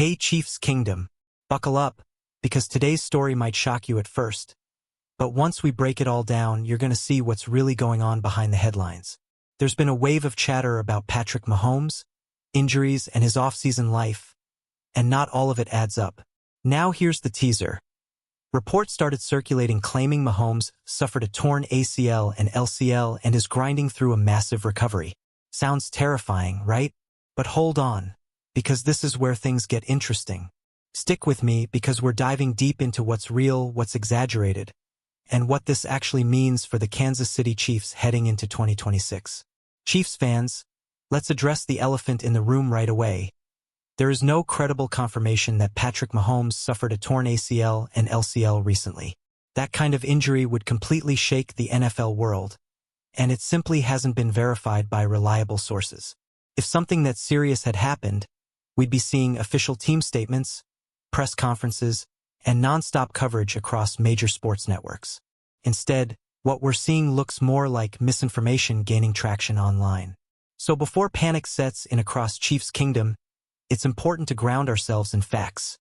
Hey Chiefs Kingdom, buckle up, because today's story might shock you at first. But once we break it all down, you're going to see what's really going on behind the headlines. There's been a wave of chatter about Patrick Mahomes, injuries, and his off-season life, and not all of it adds up. Now here's the teaser. Reports started circulating claiming Mahomes suffered a torn ACL and LCL and is grinding through a massive recovery. Sounds terrifying, right? But hold on, because this is where things get interesting. Stick with me because we're diving deep into what's real, what's exaggerated, and what this actually means for the Kansas City Chiefs heading into 2026. Chiefs fans, let's address the elephant in the room right away. There is no credible confirmation that Patrick Mahomes suffered a torn ACL and LCL recently. That kind of injury would completely shake the NFL world, and it simply hasn't been verified by reliable sources. If something that serious had happened, we'd be seeing official team statements, press conferences, and non-stop coverage across major sports networks. Instead, what we're seeing looks more like misinformation gaining traction online. So before panic sets in across Chiefs Kingdom, it's important to ground ourselves in facts,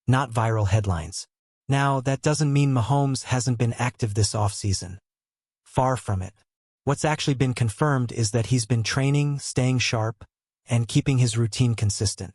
not viral headlines. Now, that doesn't mean Mahomes hasn't been active this offseason. Far from it. What's actually been confirmed is that he's been training, staying sharp, and keeping his routine consistent.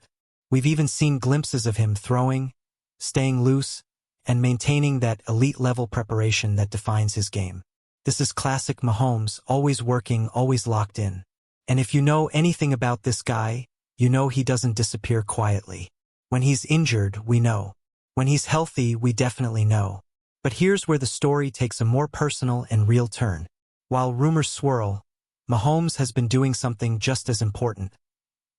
We've even seen glimpses of him throwing, staying loose, and maintaining that elite-level preparation that defines his game. This is classic Mahomes, always working, always locked in. And if you know anything about this guy, you know he doesn't disappear quietly. When he's injured, we know. When he's healthy, we definitely know. But here's where the story takes a more personal and real turn. While rumors swirl, Mahomes has been doing something just as important: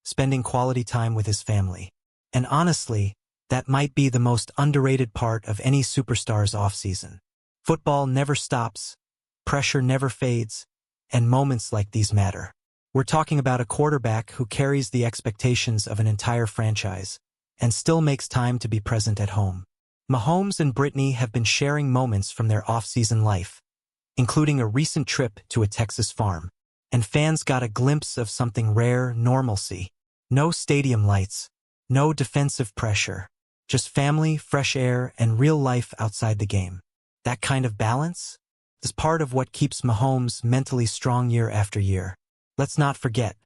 spending quality time with his family. And honestly, that might be the most underrated part of any superstar's offseason. Football never stops, pressure never fades, and moments like these matter. We're talking about a quarterback who carries the expectations of an entire franchise and still makes time to be present at home. Mahomes and Brittany have been sharing moments from their off-season life, including a recent trip to a Texas farm. And fans got a glimpse of something rare: normalcy. No stadium lights, no defensive pressure, just family, fresh air, and real life outside the game. That kind of balance is part of what keeps Mahomes mentally strong year after year. Let's not forget,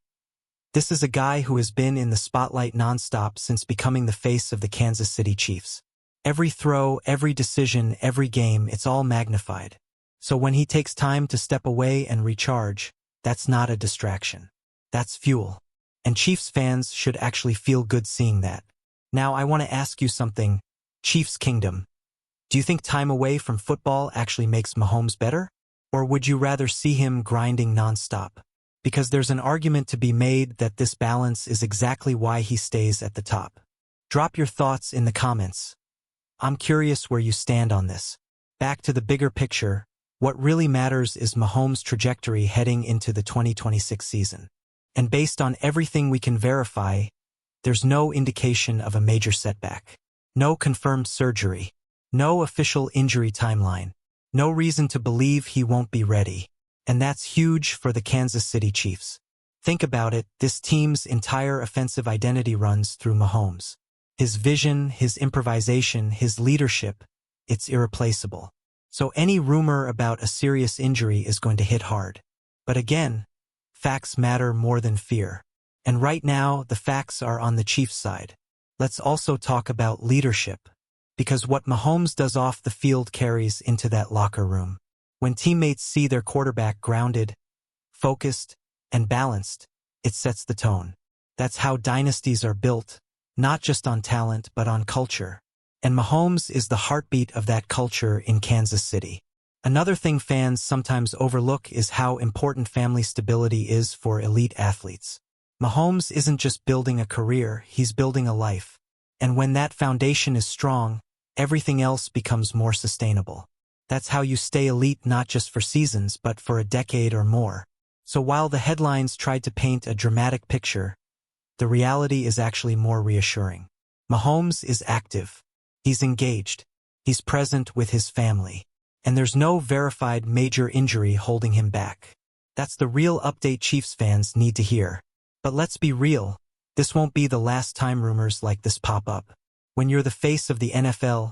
this is a guy who has been in the spotlight nonstop since becoming the face of the Kansas City Chiefs. Every throw, every decision, every game, it's all magnified. So when he takes time to step away and recharge, that's not a distraction. That's fuel. And Chiefs fans should actually feel good seeing that. Now I want to ask you something, Chiefs Kingdom. Do you think time away from football actually makes Mahomes better? Or would you rather see him grinding nonstop? Because there's an argument to be made that this balance is exactly why he stays at the top. Drop your thoughts in the comments. I'm curious where you stand on this. Back to the bigger picture, what really matters is Mahomes' trajectory heading into the 2026 season. And based on everything we can verify, there's no indication of a major setback. No confirmed surgery. No official injury timeline. No reason to believe he won't be ready. And that's huge for the Kansas City Chiefs. Think about it, this team's entire offensive identity runs through Mahomes. His vision, his improvisation, his leadership, it's irreplaceable. So any rumor about a serious injury is going to hit hard. But again, facts matter more than fear. And right now, the facts are on the Chiefs' side. Let's also talk about leadership, because what Mahomes does off the field carries into that locker room. When teammates see their quarterback grounded, focused, and balanced, it sets the tone. That's how dynasties are built, not just on talent but on culture. And Mahomes is the heartbeat of that culture in Kansas City. Another thing fans sometimes overlook is how important family stability is for elite athletes. Mahomes isn't just building a career, he's building a life. And when that foundation is strong, everything else becomes more sustainable. That's how you stay elite not just for seasons but for a decade or more. So while the headlines tried to paint a dramatic picture, the reality is actually more reassuring. Mahomes is active. He's engaged. He's present with his family. And there's no verified major injury holding him back. That's the real update Chiefs fans need to hear. But let's be real. This won't be the last time rumors like this pop up. When you're the face of the NFL,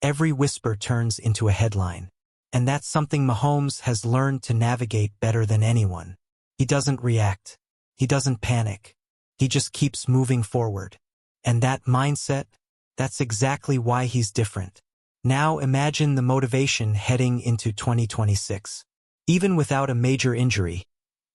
every whisper turns into a headline. And that's something Mahomes has learned to navigate better than anyone. He doesn't react. He doesn't panic. He just keeps moving forward. And that mindset, that's exactly why he's different. Now imagine the motivation heading into 2026. Even without a major injury,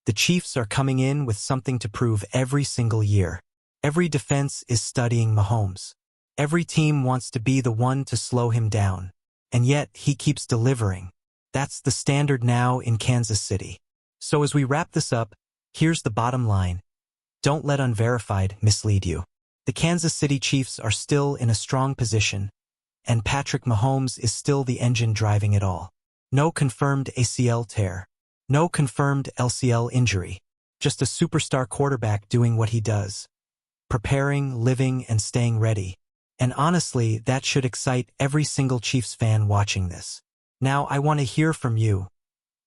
the Chiefs are coming in with something to prove every single year. Every defense is studying Mahomes. Every team wants to be the one to slow him down. And yet, he keeps delivering. That's the standard now in Kansas City. So as we wrap this up, here's the bottom line. Don't let unverified mislead you. The Kansas City Chiefs are still in a strong position, and Patrick Mahomes is still the engine driving it all. No confirmed ACL tear. No confirmed LCL injury. Just a superstar quarterback doing what he does. Preparing, living, and staying ready. And honestly, that should excite every single Chiefs fan watching this. Now, I want to hear from you.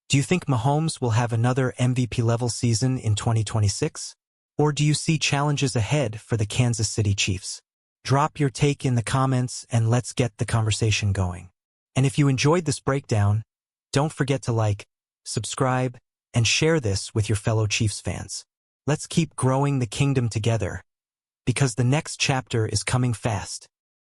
Do you think Mahomes will have another MVP-level season in 2026? Or do you see challenges ahead for the Kansas City Chiefs? Drop your take in the comments and let's get the conversation going. And if you enjoyed this breakdown, don't forget to like, subscribe, and share this with your fellow Chiefs fans. Let's keep growing the kingdom together, because the next chapter is coming fast.